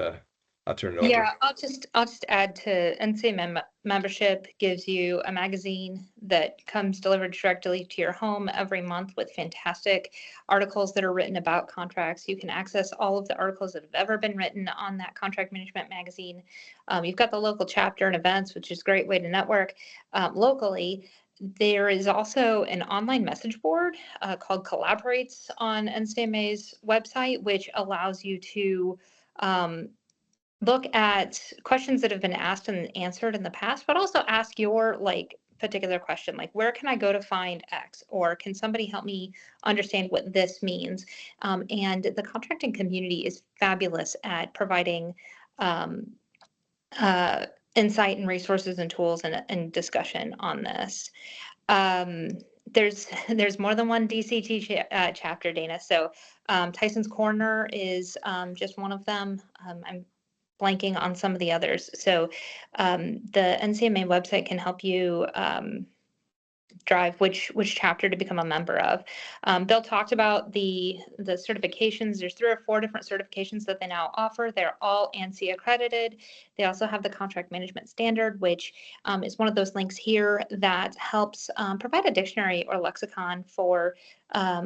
I'll turn it over. Yeah, I'll just add to NCMA membership gives you a magazine that comes delivered directly to your home every month with fantastic articles that are written about contracts. You can access all of the articles that have ever been written on that contract management magazine. You've got the local chapter and events, which is a great way to network locally. There is also an online message board called Collaborates on NCMA's website, which allows you to look at questions that have been asked and answered in the past, but also ask your particular question, like where can I go to find X, or can somebody help me understand what this means? And the contracting community is fabulous at providing insight and resources and tools and discussion on this. There's more than one DCT chapter, Dana. So Tyson's Corner is just one of them. I'm blanking on some of the others. So the NCMA website can help you drive which chapter to become a member of. Bill talked about the certifications. There's 3 or 4 different certifications that they now offer. They're all ANSI accredited. They also have the contract management standard, which is one of those links here that helps provide a dictionary or lexicon for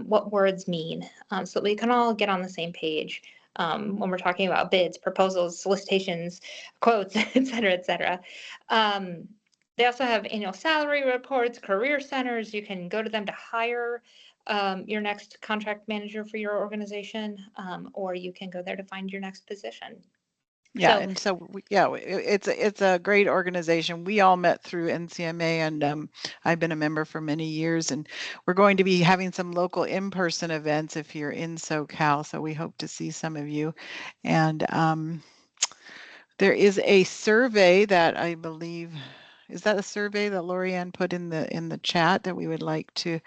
what words mean, so that we can all get on the same page when we're talking about bids, proposals, solicitations, quotes, et cetera, et cetera. They also have annual salary reports, career centers. You can go to them to hire your next contract manager for your organization, or you can go there to find your next position. Yeah, it's a great organization. We all met through NCMA, and I've been a member for many years, and we're going to be having some local in-person events if you're in SoCal, so we hope to see some of you. And there is a survey that I believe, is that a survey that Lorianne put in the chat that we would like to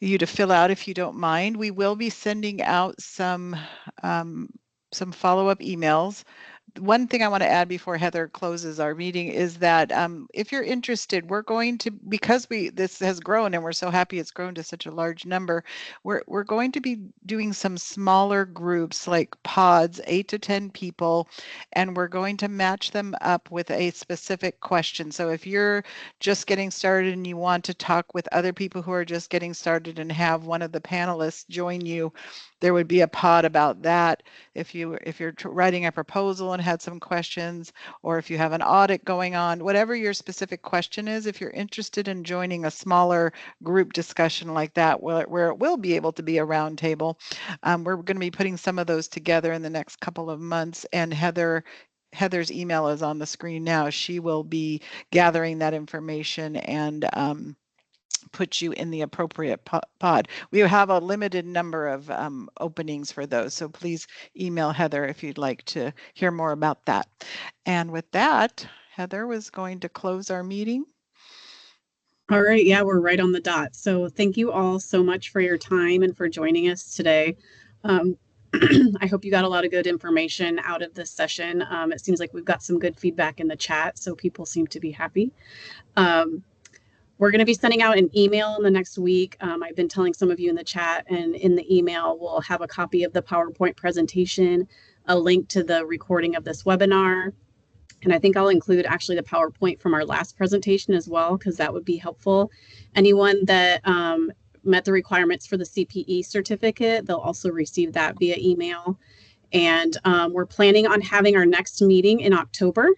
you to fill out if you don't mind. We will be sending out some follow-up emails. One thing I want to add before Heather closes our meeting is that if you're interested, we're going to, because this has grown and we're so happy it's grown to such a large number, we're going to be doing some smaller groups like pods, 8 to 10 people, and we're going to match them up with a specific question. So if you're just getting started and you want to talk with other people who are just getting started and have one of the panelists join you, there would be a pod about that. If you're writing a proposal and had some questions, or if you have an audit going on, whatever your specific question is, if you're interested in joining a smaller group discussion like that, where it will be able to be a roundtable, we're going to be putting some of those together in the next couple of months. And Heather's email is on the screen now. She will be gathering that information and put you in the appropriate pod. We have a limited number of openings for those, so please email Heather if you'd like to hear more about that. And with that, Heather was going to close our meeting. All right, yeah, we're right on the dot. So thank you all so much for your time and for joining us today. I hope you got a lot of good information out of this session. It seems like we've got some good feedback in the chat, so people seem to be happy. We're going to be sending out an email in the next week. I've been telling some of you in the chat, and in the email, we'll have a copy of the PowerPoint presentation, a link to the recording of this webinar. And I think I'll include actually the PowerPoint from our last presentation as well, because that would be helpful. Anyone that met the requirements for the CPE certificate, they'll also receive that via email. And we're planning on having our next meeting in October.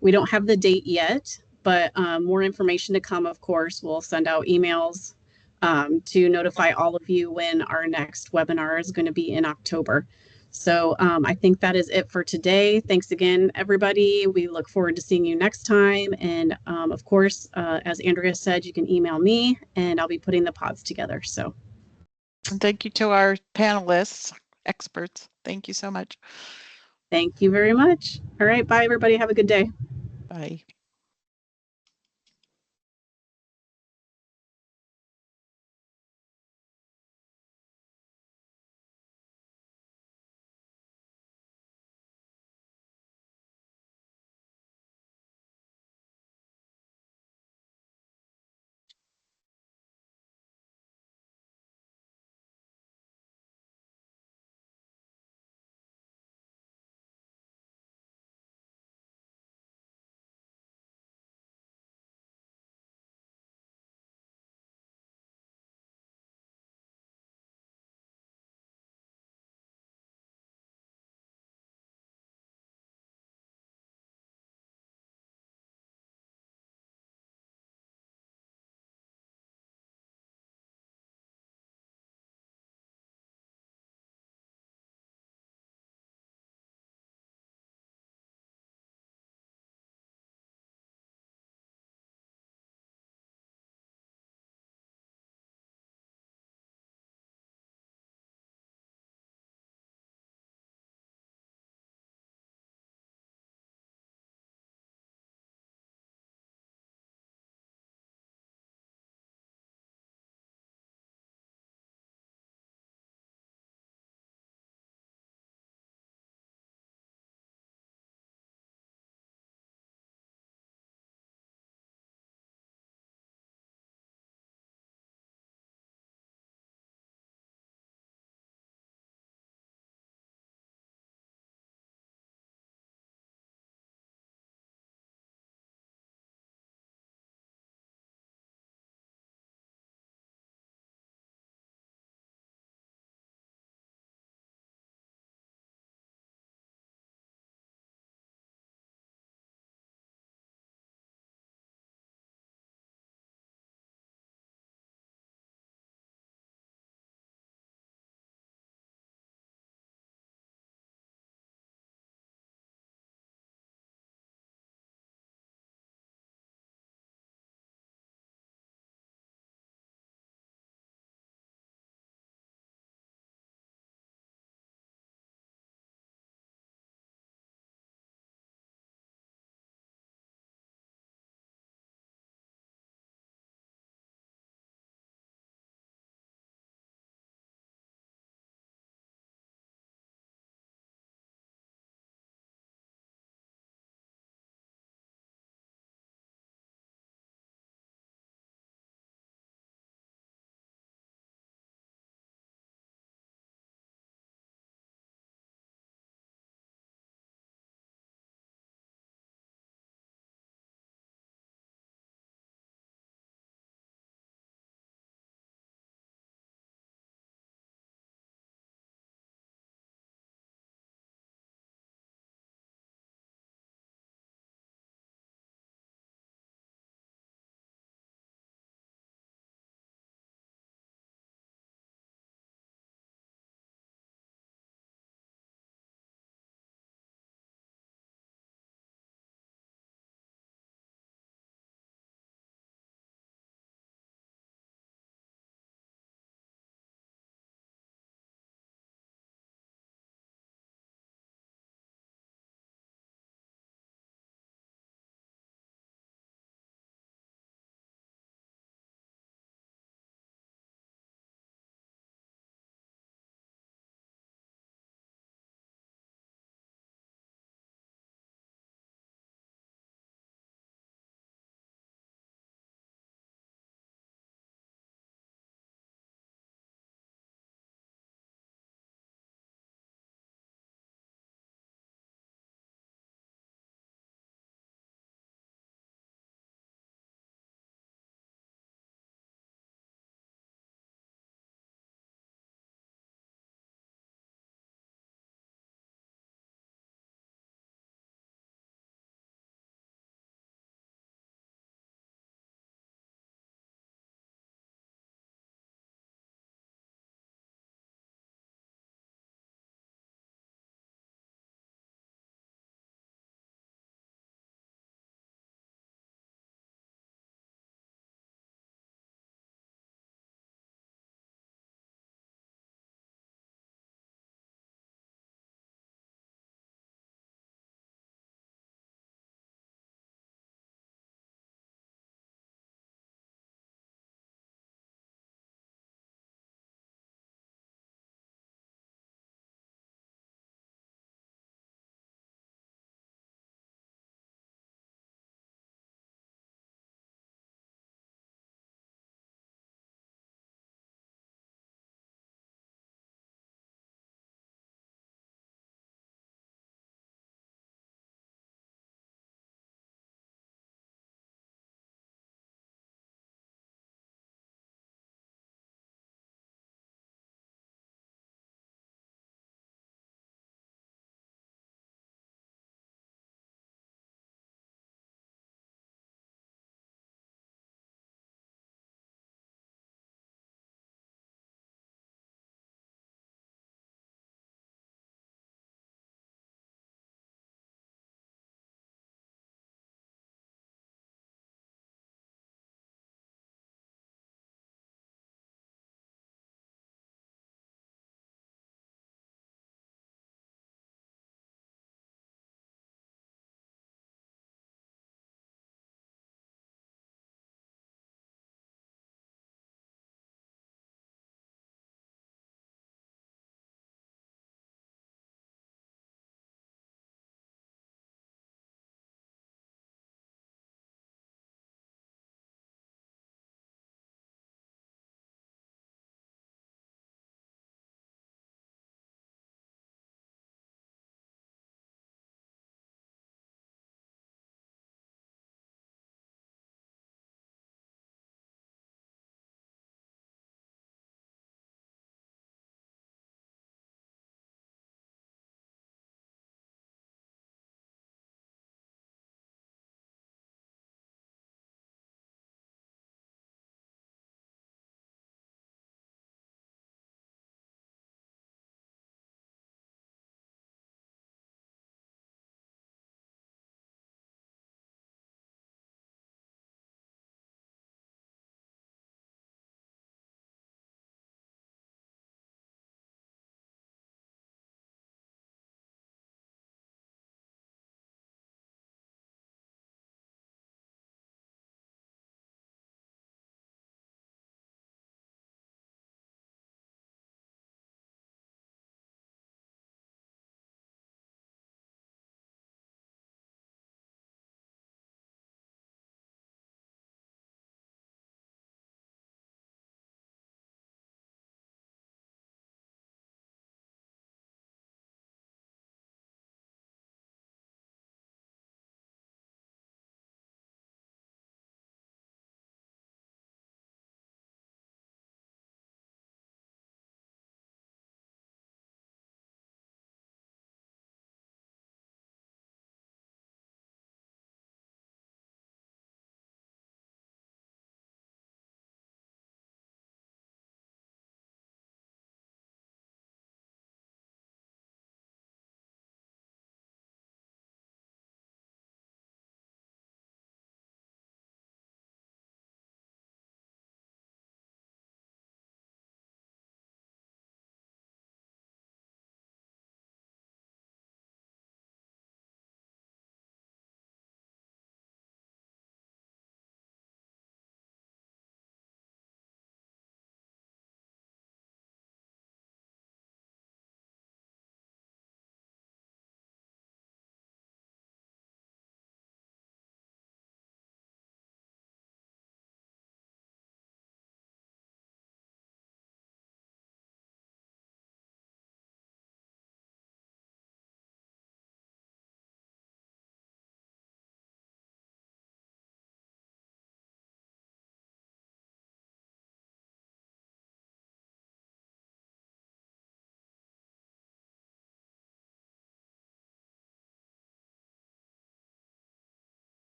We don't have the date yet, but more information to come, of course. We'll send out emails to notify all of you when our next webinar is going to be in October. So I think that is it for today. Thanks again, everybody. We look forward to seeing you next time. And of course, as Andrea said, you can email me and I'll be putting the pods together. So And thank you to our panelists, experts. Thank you so much. thank you very much. All right. Bye, everybody. Have a good day. Bye.